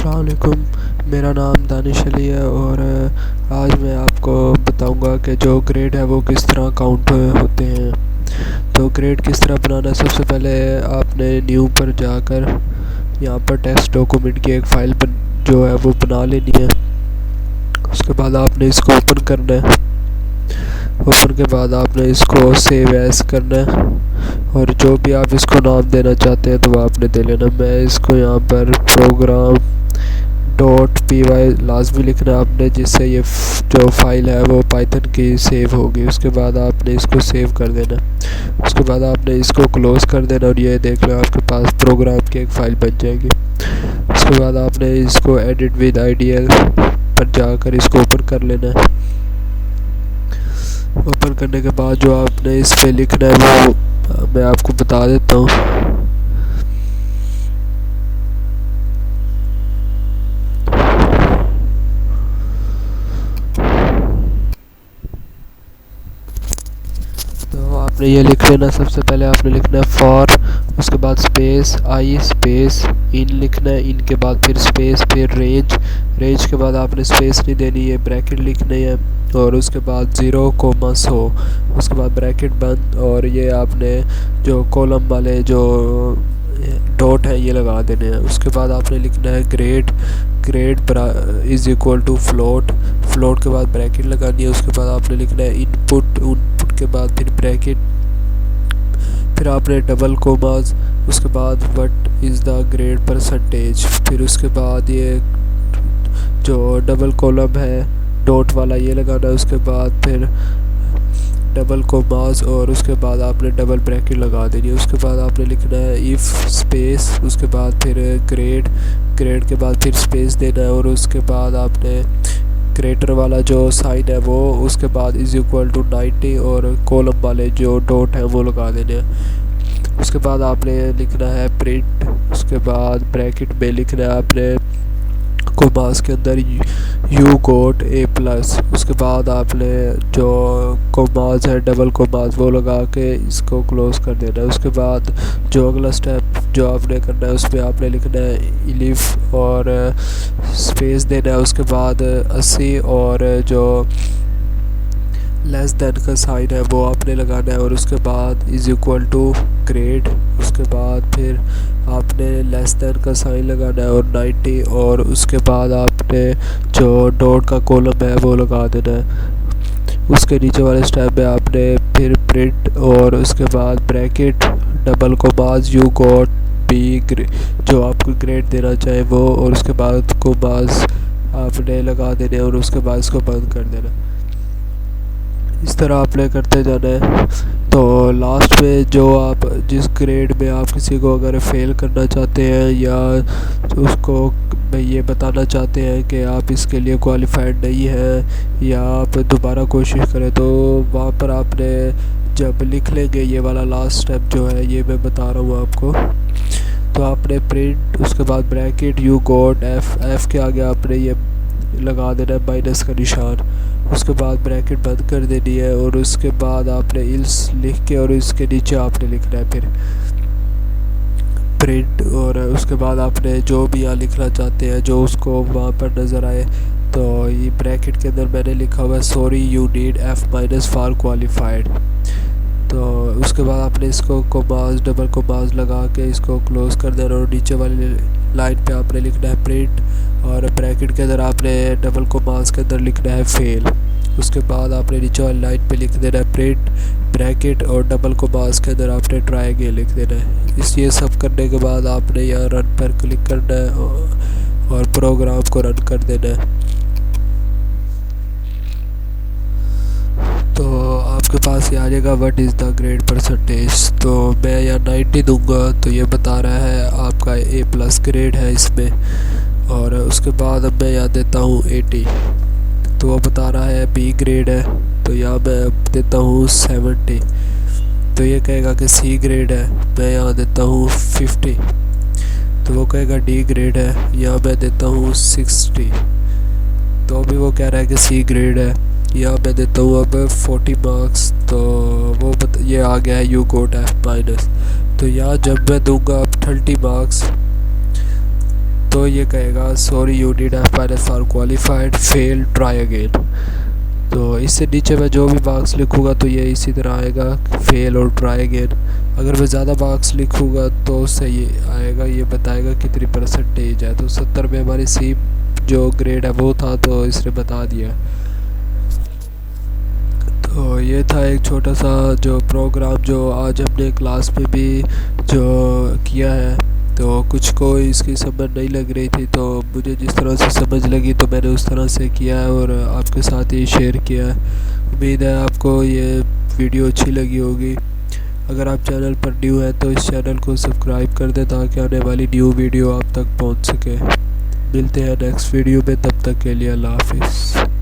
अस्सलाम वालेकुम। मेरा नाम दानिश अली है और आज मैं आपको बताऊंगा कि जो ग्रेड है वो किस तरह काउंट होते हैं। तो ग्रेड किस तरह बनाना है, सबसे पहले आपने न्यू पर जाकर यहाँ पर टेक्स्ट डॉक्यूमेंट की एक फ़ाइल जो है वो बना लेनी है। उसके बाद आपने इसको ओपन करना है। ओपन के बाद आपने इसको सेव एज करना है और जो भी आप इसको नाम देना चाहते हैं तो वो आपने दे लेना। मैं इसको यहाँ पर प्रोग्राम .py लाजमी लिखना है आपने, जिससे ये जो फाइल है वो पाइथन की सेव होगी। उसके बाद आपने इसको सेव कर देना। उसके बाद आपने इसको क्लोज़ कर देना और ये देख लो आपके पास प्रोग्राम की एक फ़ाइल बन जाएगी। उसके बाद आपने इसको एडिट विद आईडीएल पर जाकर इसको ओपन कर लेना है। ओपन करने के बाद जो आपने इस पे लिखना है वो मैं आपको बता देता हूँ। तो आपने ये लिख लेना। सबसे पहले आपने लिखना है फॉर, उसके बाद स्पेस आई स्पेस इन लिखना है। इन के बाद फिर स्पेस, फिर रेंज, रेंज के बाद आपने स्पेस नहीं देनी है, ब्रैकेट लिखने है और उसके बाद 0,100, उसके बाद ब्रैकेट बंद और ये आपने जो कॉलम वाले जो डॉट है ये लगा देने हैं। उसके बाद आपने लिखना है grade, grade is equal to float, float के बाद ब्रैकेट लगानी है। उसके बाद आपने लिखना है इनपुट, इनपुट के बाद फिर ब्रैकेट, फिर आपने डबल कोमास, उसके बाद what is the grade percentage, फिर उसके बाद ये जो डबल कॉलम है डॉट वाला ये लगाना है। उसके बाद फिर डबल कोमास और उसके बाद आपने डबल ब्रैकेट लगा देनी है। उसके बाद आपने लिखना है इफ़ स्पेस, उसके बाद फिर ग्रेड, ग्रेड के बाद फिर स्पेस देना है और उसके बाद आपने ग्रेटर वाला जो साइन है वो, उसके बाद इज़ इक्वल टू 90 और कॉलम वाले जो डॉट है वो लगा देने हैं। उसके बाद आपने लिखना है प्रिंट, उसके बाद ब्रैकेट में लिखना है आपने कोमास के अंदर यू गोट ए प्लस। उसके बाद आपने जो कोमास है डबल कोमास वो लगा के इसको क्लोज़ कर देना है। उसके बाद जो अगला स्टेप जो आपने करना है उसमें आपने लिखना है इलिफ और स्पेस देना है। उसके बाद 80 और जो लेस देन का साइन है वो आपने लगाना है और उसके बाद इज़ इक्वल टू ग्रेड, उसके बाद फिर आपने लेस देन का साइन लगाना है और 90 और उसके बाद आपने जो डॉट का कॉलम है वो लगा देना है। उसके नीचे वाले स्टेप में आपने फिर प्रिंट और उसके बाद bracket double commas you got B, जो आपको ग्रेड देना चाहे वो, और उसके बाद कोमास आपने लगा देने और उसके बाद इसको बंद कर देना। इस तरह आपने करते जाना है। तो लास्ट में जो आप जिस ग्रेड में आप किसी को अगर फेल करना चाहते हैं या उसको ये बताना चाहते हैं कि आप इसके लिए क्वालिफाइड नहीं हैं या आप दोबारा कोशिश करें, तो वहाँ पर आपने जब लिख लेंगे ये वाला लास्ट स्टेप जो है ये मैं बता रहा हूँ आपको, तो आपने प्रिंट, उसके बाद bracket you got F, F के आगे आपने ये लगा देना है माइनस का निशान। उसके बाद ब्रैकेट बंद कर देनी है और उसके बाद आपने इल्स लिख के और इसके नीचे आपने लिखना है फिर प्रिंट और उसके बाद आपने जो भी यहाँ लिखना चाहते हैं जो उसको वहाँ पर नज़र आए। तो ये ब्रैकेट के अंदर मैंने लिखा हुआ है sorry you need F minus for qualified. तो उसके बाद आपने इसको कोमास डबल कोमास लगा के इसको क्लोज़ कर देना और नीचे वाली लाइन पे आपने लिखना है प्रिंट और ब्रैकेट के अंदर आपने डबल कोमास के अंदर लिखना है फेल। उसके बाद आपने नीचे वाली लाइन पे लिख देना है प्रिंट ब्रैकेट और डबल कोमास के अंदर आपने ट्राई अगेन लिख देना है। ये सब करने के बाद आपने यहाँ रन पर क्लिक करना है और प्रोग्राम को रन कर देना है। तो आपके पास ये आ जाएगा what is the grade percentage. तो मैं यहाँ 90 दूंगा तो ये बता रहा है आपका ए प्लस ग्रेड है इसमें, और उसके बाद अब मैं यहाँ देता हूँ 80 तो वो बता रहा है बी ग्रेड है, तो यहाँ मैं देता हूँ 70 तो ये कहेगा कि सी ग्रेड है, मैं यहाँ देता हूँ 50 तो वो कहेगा डी ग्रेड है, यहाँ मैं देता हूँ 60 तो अभी वो कह रहा है कि सी ग्रेड है, यहाँ मैं देता हूँ अब 40 मार्क्स तो वो ये आ गया है यू गोट एफ माइनस। तो यहाँ जब मैं दूंगा अब 30 मार्क्स तो तो ये कहेगा sorry you did F are qualified, fail, try again. तो इससे नीचे मैं जो भी मार्क्स लिखूँगा तो ये इसी तरह आएगा, फेल और ट्राई अगेन। अगर मैं ज़्यादा मार्क्स लिखूँगा तो उससे ये आएगा, ये बताएगा कितनी परसेंटेज है। तो 70 में हमारी सी जो ग्रेड है वो था, तो इसने बता दिया। तो ये था एक छोटा सा जो प्रोग्राम जो आज हमने क्लास में भी जो किया है। तो कुछ को इसकी समझ नहीं लग रही थी, तो मुझे जिस तरह से समझ लगी तो मैंने उस तरह से किया है और आपके साथ ही शेयर किया है। उम्मीद है आपको ये वीडियो अच्छी लगी होगी। अगर आप चैनल पर न्यू हैं तो इस चैनल को सब्सक्राइब कर दें ताकि आने वाली न्यू वीडियो आप तक पहुंच सके। मिलते हैं नेक्स्ट वीडियो में, तब तक के लिए अल्लाह हाफिज़।